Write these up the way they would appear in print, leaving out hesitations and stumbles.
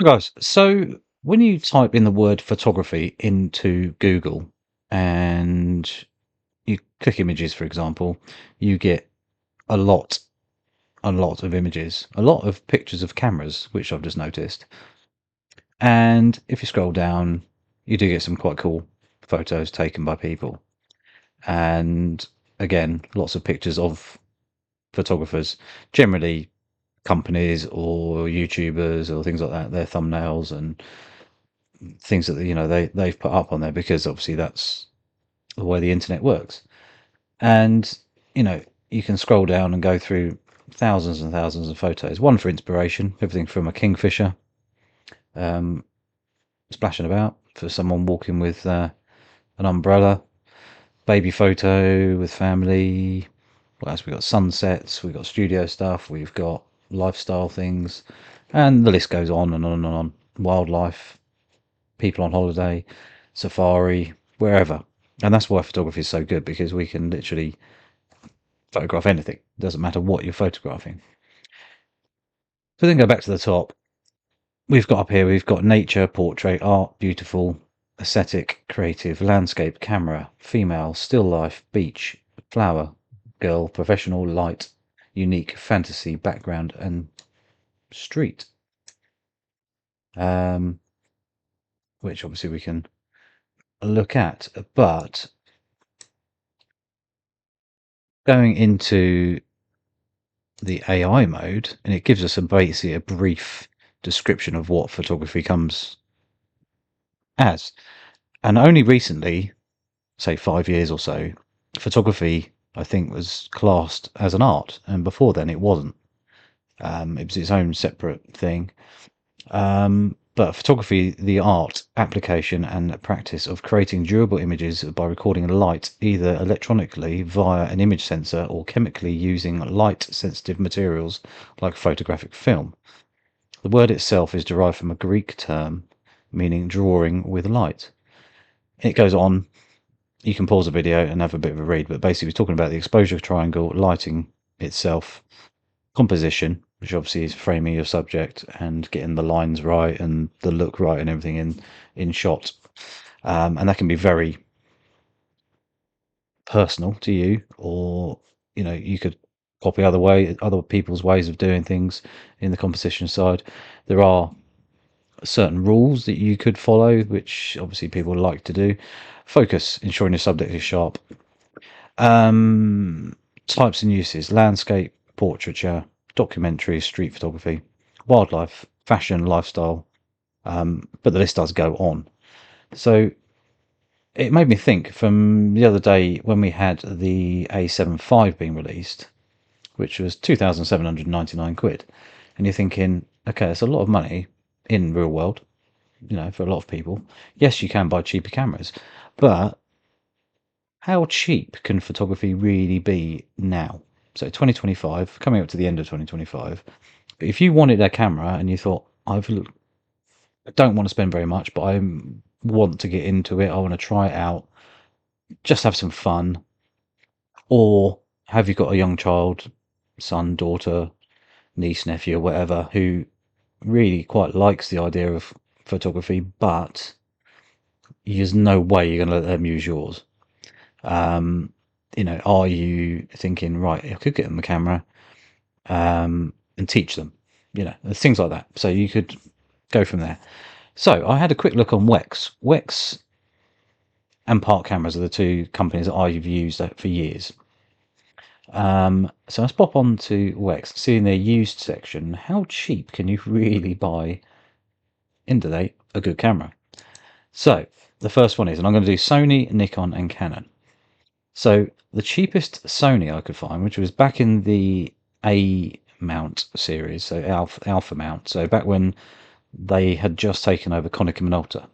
Guys, so when you type in the word photography into Google and you click images, for example, you get a lot, a lot of images, a lot of pictures of cameras, which I've just noticed. And if you scroll down, you do get some quite cool photos taken by people. And again, lots of pictures of photographers, generally companies or YouTubers or things like that, their thumbnails and things that they've put up on there, because obviously that's the way the internet works. And you know you can scroll down and go through thousands and thousands of photos, one for inspiration, everything from a kingfisher um, splashing about, for someone walking with an umbrella, baby photo with family. What else? We've got sunsets, we've got studio stuff, we've got lifestyle things, and the list goes on and on and on. Wildlife, people on holiday, safari, wherever. And that's why photography is so good, because we can literally photograph anything. It doesn't matter what you're photographing. So then go back to the top. We've got up here, we've got nature, portrait, art, beautiful, aesthetic, creative, landscape, camera, female, still life, beach, flower, girl, professional, light, unique, fantasy, background, and street. Um, which obviously we can look at. But going into the AI mode, and it gives us basically a brief description of what photography comes as. And only recently, say 5 years or so, photography, I think, was classed as an art, and before then it wasn't. It was its own separate thing. But photography, the art, application, and practice of creating durable images by recording light either electronically via an image sensor or chemically using light-sensitive materials like photographic film. The word itself is derived from a Greek term meaning drawing with light. It goes on. You can pause the video and have a bit of a read, but basically, we're talking about the exposure triangle, lighting itself, composition, which obviously is framing your subject and getting the lines right and the look right and everything in shot. And that can be very personal to you, or you could copy other people's ways of doing things in the composition side. There are certain rules that you could follow, which obviously people like to do. Focus, ensuring your subject is sharp. Um, Types and uses: landscape, portraiture, documentary, street photography, wildlife, fashion, lifestyle. But the list does go on. So it made me think from the other day when we had the A75 being released, which was 2,799 quid. And you're thinking, okay, it's a lot of money in real world, for a lot of people. Yes, you can buy cheaper cameras, but how cheap can photography really be now? So 2025, coming up to the end of 2025. But if you wanted a camera and you thought, I don't want to spend very much, but I want to get into it, I want to try it out, just have some fun. Or have you got a young child, son, daughter, niece, nephew, or whatever, who really quite likes the idea of photography, but there's no way you're going to let them use yours? Um, are you thinking, right, I could get them a camera and teach them, things like that. So you could go from there. So I had a quick look on Wex. Wex and Park Cameras are the two companies that I've used for years. So let's pop on to Wex, see in their used section, how cheap can you really buy in today a good camera? So the first one is, and I'm going to do Sony, Nikon, and Canon. So the cheapest Sony I could find, which was back in the A mount series, so alpha mount, so back when they had just taken over Konica Minolta.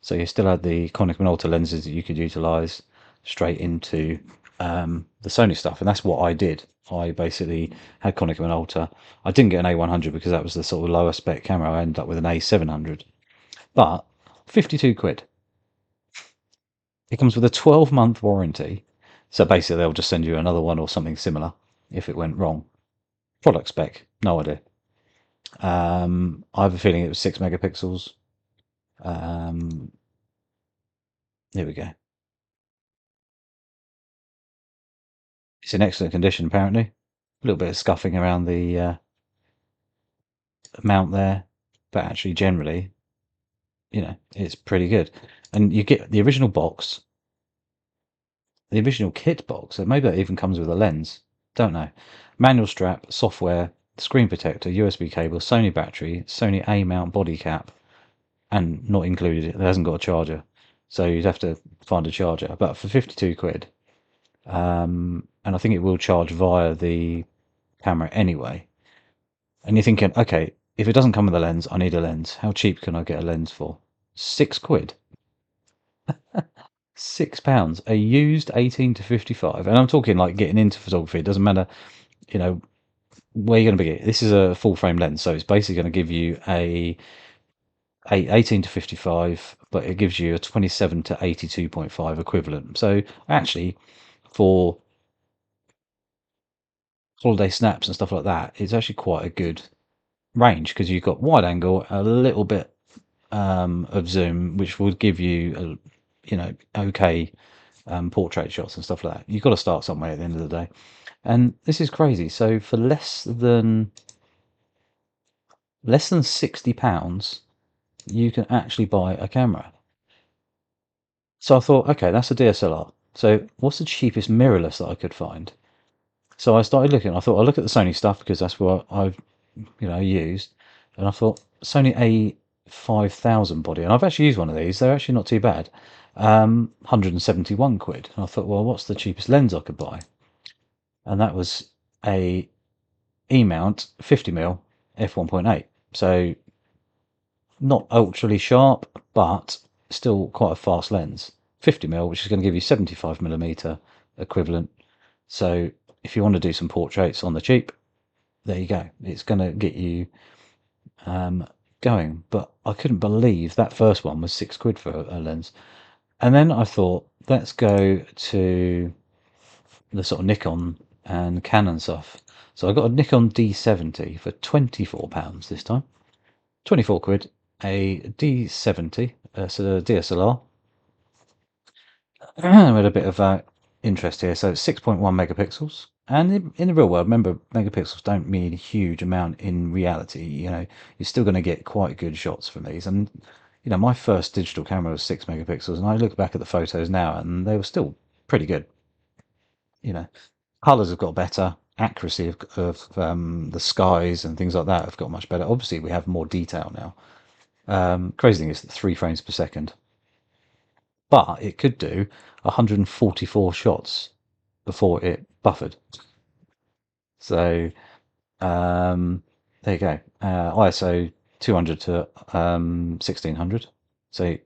So you still had the Konica Minolta lenses that you could utilize straight into the Sony stuff, and that's what I did. I basically had Konica Minolta. I didn't get an A100 because that was the sort of lower spec camera. I ended up with an A700, but 52 quid. It comes with a 12-month warranty. So basically, they'll just send you another one or something similar if it went wrong. Product spec, no idea. I have a feeling it was 6 megapixels. Um, here we go. It's in excellent condition, apparently. A little bit of scuffing around the mount there, but actually, generally, it's pretty good. And you get the original box, the original kit box, so maybe that even comes with a lens. Don't know. Manual strap, software, screen protector, USB cable, Sony battery, Sony A mount body cap, and not included, it hasn't got a charger. So you'd have to find a charger. But for 52 quid, and I think it will charge via the camera anyway. And you're thinking, okay, if it doesn't come with a lens, I need a lens. How cheap can I get a lens for? 6 quid. £6. A used 18 to 55. And I'm talking like getting into photography. It doesn't matter, you know, where you're going to be. This is a full frame lens. So it's basically going to give you a 18 to 55, but it gives you a 27 to 82.5 equivalent. So actually, for holiday snaps and stuff like that, it's actually quite a good range because you've got wide angle, a little bit of zoom, which will give you okay portrait shots and stuff like that. You've got to start somewhere at the end of the day, and this is crazy. So for less than £60, you can actually buy a camera. So I thought, okay, that's a DSLR. So what's the cheapest mirrorless that I could find? So I started looking. I thought I'll look at the Sony stuff because that's what I've used, and I thought Sony A5000 body, and I've actually used one of these. They're actually not too bad. 171 quid. And I thought, well, what's the cheapest lens I could buy? And that was a E mount 50mm f1.8. So not ultra sharp, but still quite a fast lens. 50mm, which is going to give you 75mm equivalent. So if you want to do some portraits on the cheap, there you go. It's going to get you going. But I couldn't believe that first one was 6 quid for a lens. And then I thought, let's go to the sort of Nikon and Canon stuff. So I got a Nikon D70 for £24 this time. 24 quid, a D70, so a DSLR. We had a bit of interest here. So it's 6.1 megapixels. And in the real world, remember, megapixels don't mean a huge amount in reality. You're still going to get quite good shots from these. And, my first digital camera was 6 megapixels. And I look back at the photos now and they were still pretty good. Colors have got better. Accuracy of the skies and things like that have got much better. Obviously, we have more detail now. Crazy thing is 3 frames per second. But it could do 144 shots before it buffered. So there you go. ISO 200 to 1600. So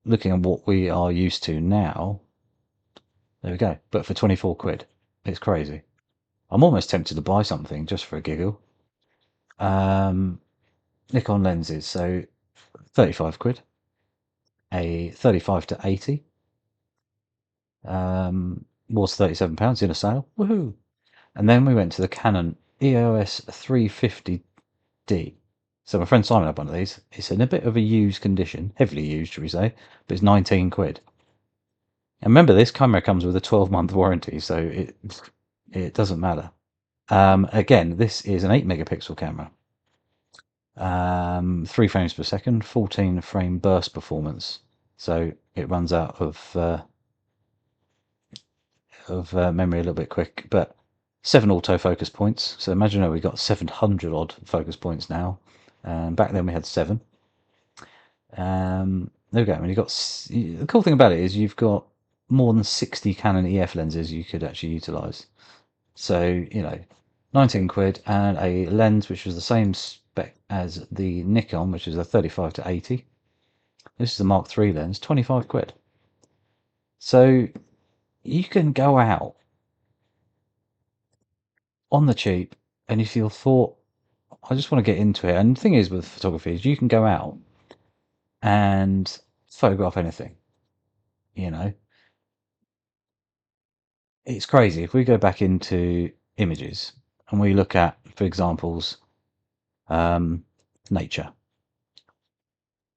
looking at what we are used to now, there we go. But for 24 quid, it's crazy. I'm almost tempted to buy something just for a giggle. Nikon lenses, so 35 quid, a 35 to 80. Was £37 in a sale. Woohoo! And then we went to the Canon EOS 350D. So my friend Simon had one of these. It's in a bit of a used condition, heavily used, should we say, but it's 19 quid. And remember, this camera comes with a 12-month warranty, so it doesn't matter. Again, this is an 8 megapixel camera. 3 frames per second, 14 frame burst performance. So it runs out of memory a little bit quick, but 7 autofocus points. So imagine we've got 700 odd focus points now. Back then we had 7. There we go. And the cool thing about it is you've got more than 60 Canon EF lenses you could actually utilize. So 19 quid and a lens which was the same spec as the Nikon, which is a 35 to 80. This is a Mark III lens, 25 quid. So you can go out on the cheap, and if you thought, I just want to get into it. And the thing is with photography is you can go out and photograph anything. It's crazy. If we go back into images and we look at, for examples, Nature.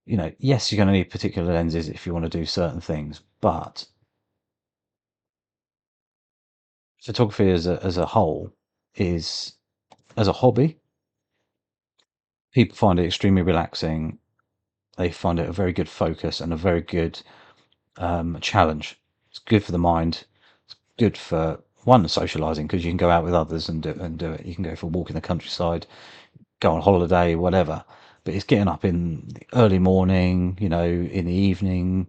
Yes, you're going to need particular lenses if you want to do certain things, but photography as a whole is, as a hobby, people find it extremely relaxing. They find it a very good focus and a very good challenge. It's good for the mind. It's good for one, socializing, because you can go out with others and do it. You can go for a walk in the countryside, go on holiday, whatever. But it's getting up in the early morning, in the evening.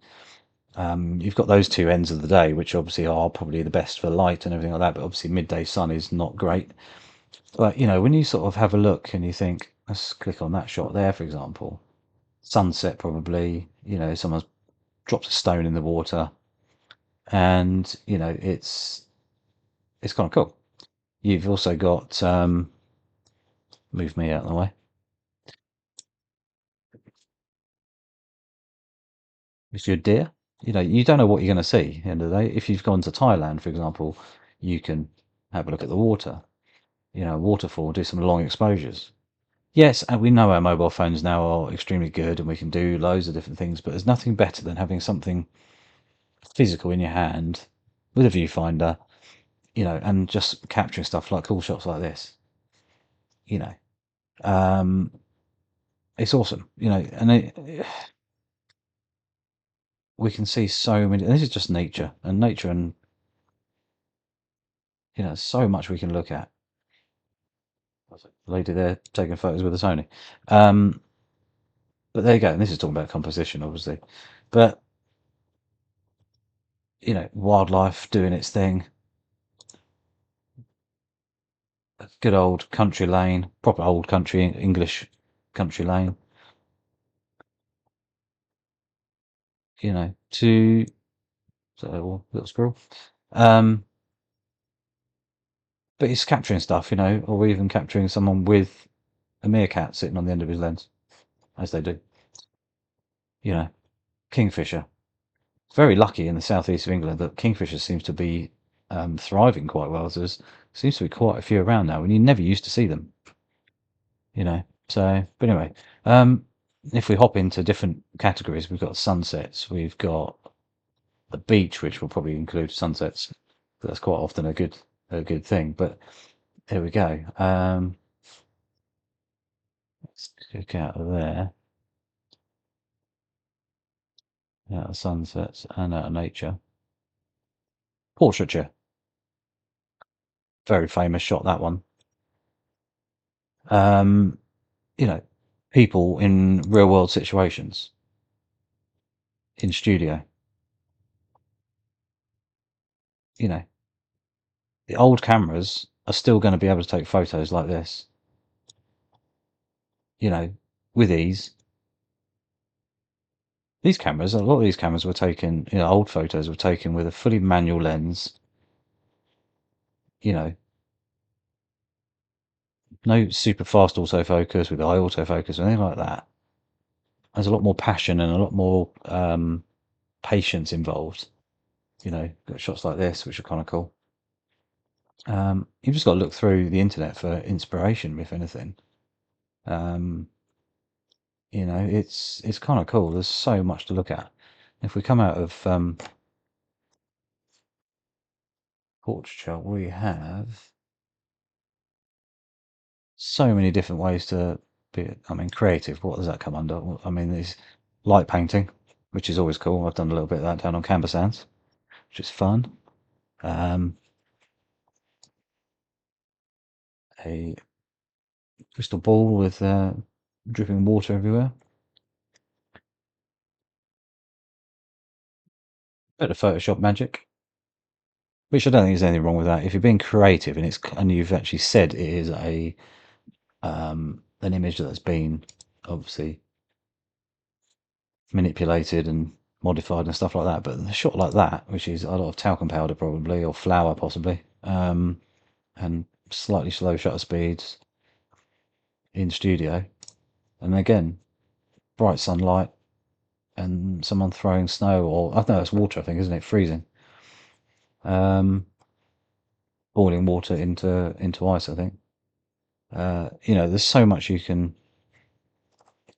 You've got those two ends of the day, which obviously are probably the best for light and everything like that. But obviously, midday sun is not great. But when you sort of have a look and you think, let's click on that shot there, for example, sunset probably. Someone's dropped a stone in the water, and it's kind of cool. You've also got move me out of the way. It's your deer. You don't know what you're going to see at the end of the day. If you've gone to Thailand, for example, you can have a look at the water. Waterfall, do some long exposures. Yes, and we know our mobile phones now are extremely good and we can do loads of different things, but there's nothing better than having something physical in your hand with a viewfinder, and just capturing stuff like cool shots like this. You know, um, it's awesome. We can see so many. And this is just nature, and so much we can look at. Lady there taking photos with a Sony. Um, but there you go. And this is talking about composition, obviously. But wildlife doing its thing. A good old country lane, proper old country English country lane. To so little squirrel. Um, but he's capturing stuff, or even capturing someone with a meerkat sitting on the end of his lens, as they do. Kingfisher. Very lucky in the southeast of England that kingfisher seems to be thriving quite well. There seems to be quite a few around now, and you never used to see them. But anyway, if we hop into different categories, we've got sunsets, we've got the beach, which will probably include sunsets. That's quite often a good thing. But here we go. Let's click out of there. Out of sunsets and out of nature. Portraiture. Very famous shot, that one. Um, you know, People in real world situations in studio. You know, the old cameras are still going to be able to take photos like this, with ease. A lot of these cameras were taken, old photos were taken with a fully manual lens, you know, no super fast autofocus with eye autofocus or anything like that. There's a lot more passion and a lot more patience involved. Got shots like this, which are kind of cool. You've just got to look through the internet for inspiration, if anything. It's kind of cool. There's so much to look at. If we come out of portraiture, we have so many different ways to be. I mean, creative. What does that come under? Well, I mean, there's light painting, which is always cool. I've done a little bit of that down on canvas sands, which is fun. Um, a crystal ball with dripping water everywhere. Bit of Photoshop magic, which I don't think there's anything wrong with that. If you're being creative and you've actually said it is an image that's been obviously manipulated and modified and stuff like that. But a shot like that, which is a lot of talcum powder probably, or flour possibly, and slightly slow shutter speeds in studio, and again, bright sunlight and someone throwing snow, or I don't know, it's water, I think, isn't it? Freezing. Um, Boiling water into ice, I think. There's so much you can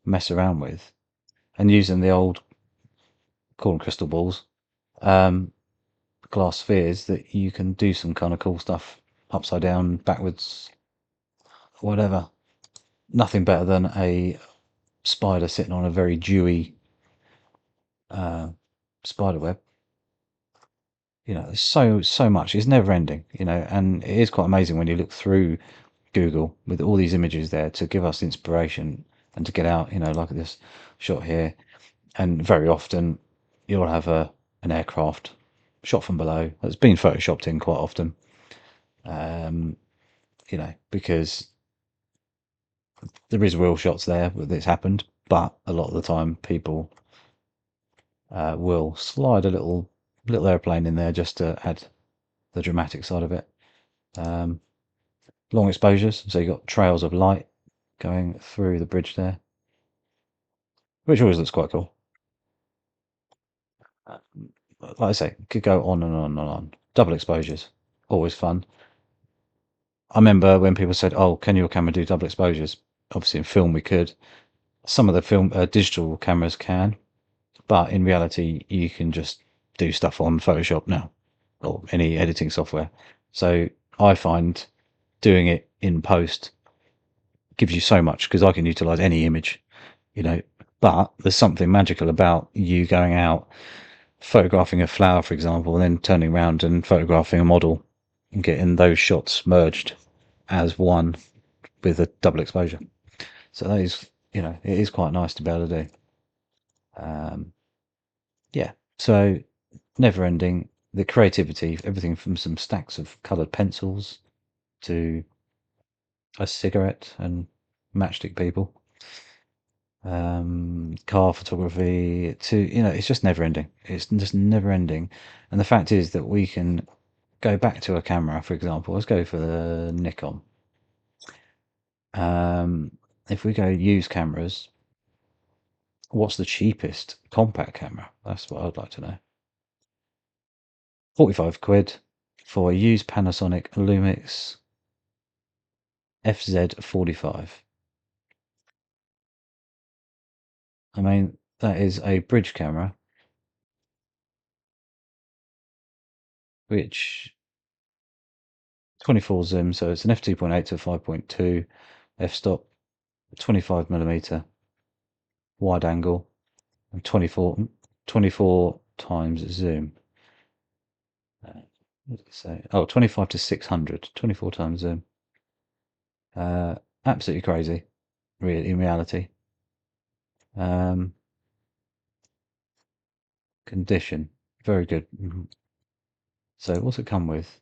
mess around with, and using the old corn crystal balls, um, glass spheres, that you can do some kind of cool stuff upside down, backwards, whatever. Nothing better than a spider sitting on a very dewy spider web. There's so much. It's never ending. And it is quite amazing when you look through Google with all these images there to give us inspiration and to get out. Like this shot here, and very often you'll have an aircraft shot from below that's been photoshopped in quite often. Because there is real shots there that's happened, but a lot of the time people will slide a little airplane in there just to add the dramatic side of it. Long exposures, so you've got trails of light going through the bridge there, which always looks quite cool. Like I say, could go on and on and on. Double exposures, always fun. I remember when people said, "Oh, can your camera do double exposures?" Obviously, in film we could. Some of the film digital cameras can, but in reality, you can just do stuff on Photoshop now or any editing software. So I find doing it in post gives you so much because I can utilize any image, but there's something magical about you going out, photographing a flower, for example, and then turning around and photographing a model and getting those shots merged as one with a double exposure. So that is, it is quite nice to be able to do. Yeah. So never ending. The creativity, everything from some stacks of coloured pencils to a cigarette and matchstick people, car photography to, it's just never ending. It's just never ending. And the fact is that we can go back to a camera, for example. Let's go for the Nikon. If we go use cameras, what's the cheapest compact camera? That's what I'd like to know. 45 quid for a used Panasonic Lumix FZ45. I mean, that is a bridge camera, which 24 zoom, so it's an f2.8 to 5.2 f-stop, 25mm wide angle, and 24 times zoom. What did it say? Oh, 25 to 600, 24 times zoom. Absolutely crazy, really, in reality. Condition, very good. So what's it come with?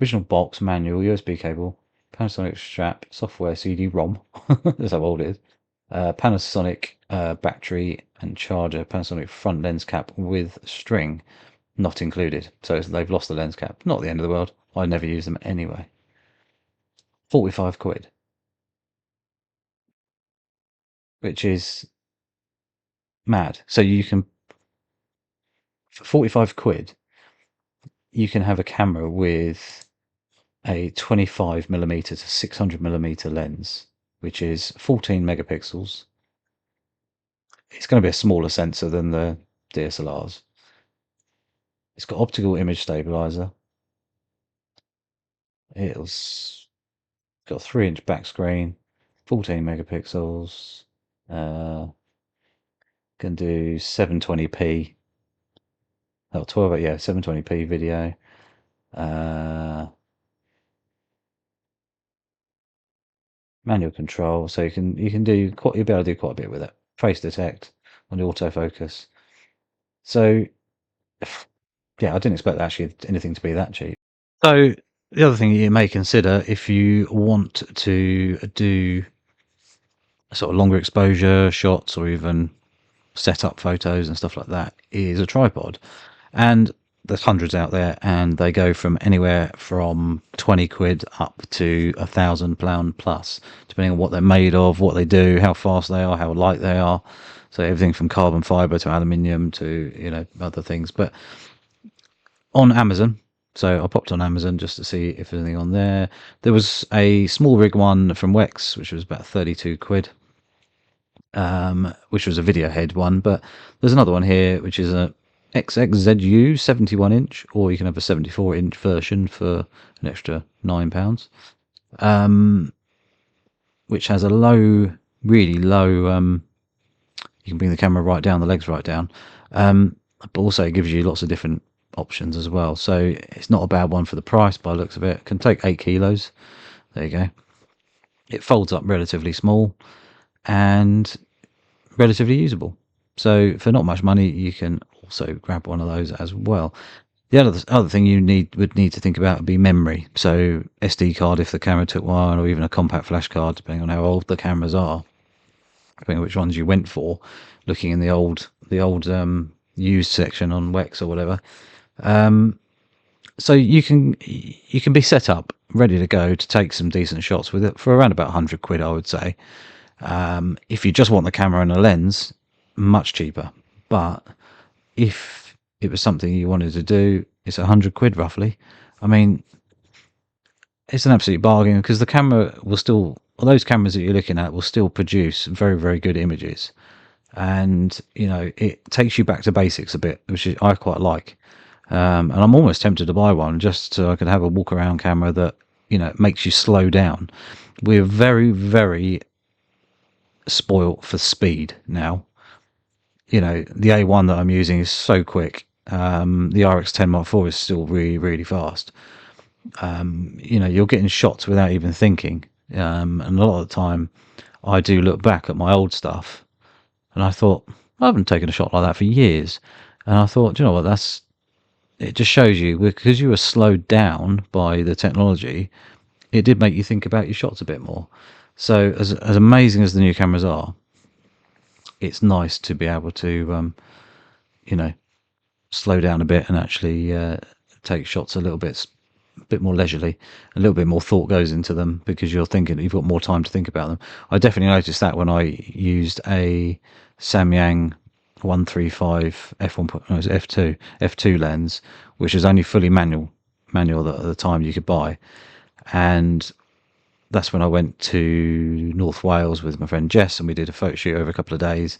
Original box, manual, USB cable, Panasonic strap, software CD-ROM. That's how old it is. Panasonic battery and charger, Panasonic front lens cap with string, not included. So they've lost the lens cap. Not the end of the world. I never use them anyway. 45 quid. Which is mad. So you can, for 45 quid, you can have a camera with a 25mm to 600mm lens, which is 14 megapixels. It's going to be a smaller sensor than the DSLRs. It's got optical image stabilizer. It's got a 3-inch back screen, 14 megapixels. Can do 720p. Oh, 12, yeah, 720p video. Manual control, so you'll be able to do quite a bit with it. Face detect on the autofocus. So yeah, I didn't expect actually anything to be that cheap. So the other thing you may consider if you want to do sort of longer exposure shots or even set up photos and stuff like that is a tripod. And there's hundreds out there, and they go from anywhere from 20 quid up to £1,000 plus, depending on what they're made of, what they do, how fast they are, how light they are. So everything from carbon fiber to aluminium to other things. But on Amazon, So I popped on Amazon just to see if there's anything on there. There was a small rig one from Wex, which was about 32 quid, which was a video head one. But there's another one here, which is a XXZU 71 inch, or you can have a 74 inch version for an extra £9, which has a low, really low, you can bring the camera right down, the legs right down, but also it gives you lots of different options as well. So it's not a bad one for the price by the looks of it. It can take 8 kilos. There you go. It folds up relatively small and relatively usable. So for not much money, you can also grab one of those as well. The other thing you would need to think about would be memory. So SD card if the camera took one, or even a compact flash card, depending on how old the cameras are, depending on which ones you went for. Looking in the old used section on Wex or whatever. So you can be set up ready to go to take some decent shots with it for around about 100 quid, I would say. If you just want the camera and a lens, much cheaper. But if it was something you wanted to do, it's 100 quid roughly. I mean, it's an absolute bargain, because the camera will still, those cameras that you're looking at will still produce very, very good images. And, you know, it takes you back to basics a bit, which I quite like. And I'm almost tempted to buy one just so I could have a walk around camera that, you know, makes you slow down. We're very, very spoilt for speed now. You know, the A1 that I'm using is so quick. The RX10 Mark IV is still really, really fast. You know, you're getting shots without even thinking. And a lot of the time I do look back at my old stuff and I thought, I haven't taken a shot like that for years. And I thought, do you know what, it just shows you, because you were slowed down by the technology, it did make you think about your shots a bit more. So as amazing as the new cameras are, it's nice to be able to, you know, slow down a bit and actually take shots a bit more leisurely. A little bit more thought goes into them, because you've got more time to think about them. I definitely noticed that when I used a Samyang 135 f1, no, f2 lens, which is only fully manual at the time you could buy. And that's when I went to North Wales with my friend Jess, and we did a photo shoot over a couple of days,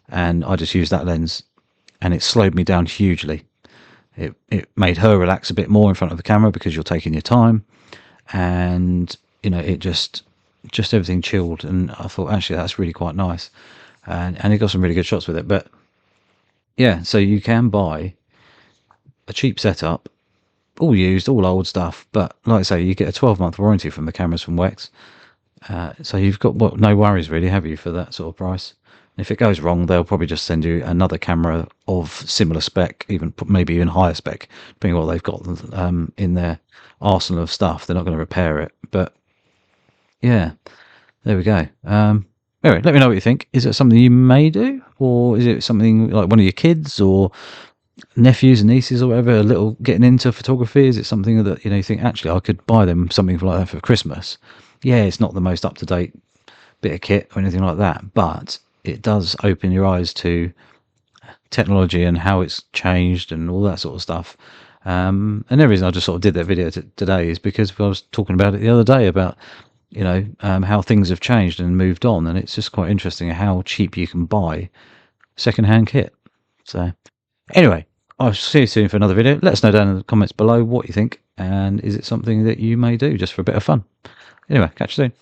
and I just used that lens, and it slowed me down hugely. It made her relax a bit more in front of the camera, because you're taking your time, and you know, it just everything chilled. And I thought, actually, that's really quite nice, and it got some really good shots with it. But yeah, so you can buy a cheap setup, all used, all old stuff, but like I say, you get a 12-month warranty from the cameras from Wex. So you've got no worries really, have you, for that sort of price? And if it goes wrong, they'll probably just send you another camera of similar spec, maybe even higher spec, depending on what they've got in their arsenal of stuff. They're not going to repair it. But yeah, there we go. Anyway, let me know what you think. Is it something you may do, or is it something like one of your kids or nephews and nieces or whatever, a little getting into photography? Is it something that, you know, you think, actually I could buy them something like that for Christmas? Yeah, it's not the most up-to-date bit of kit or anything like that, but it does open your eyes to technology and how it's changed and all that sort of stuff. And the reason I just sort of did that video today is because I was talking about it the other day, about, you know, how things have changed and moved on, and it's just quite interesting how cheap you can buy second-hand kit. So anyway, I'll see you soon for another video. Let us know down in the comments below what you think, and is it something that you may do just for a bit of fun. Anyway, catch you soon.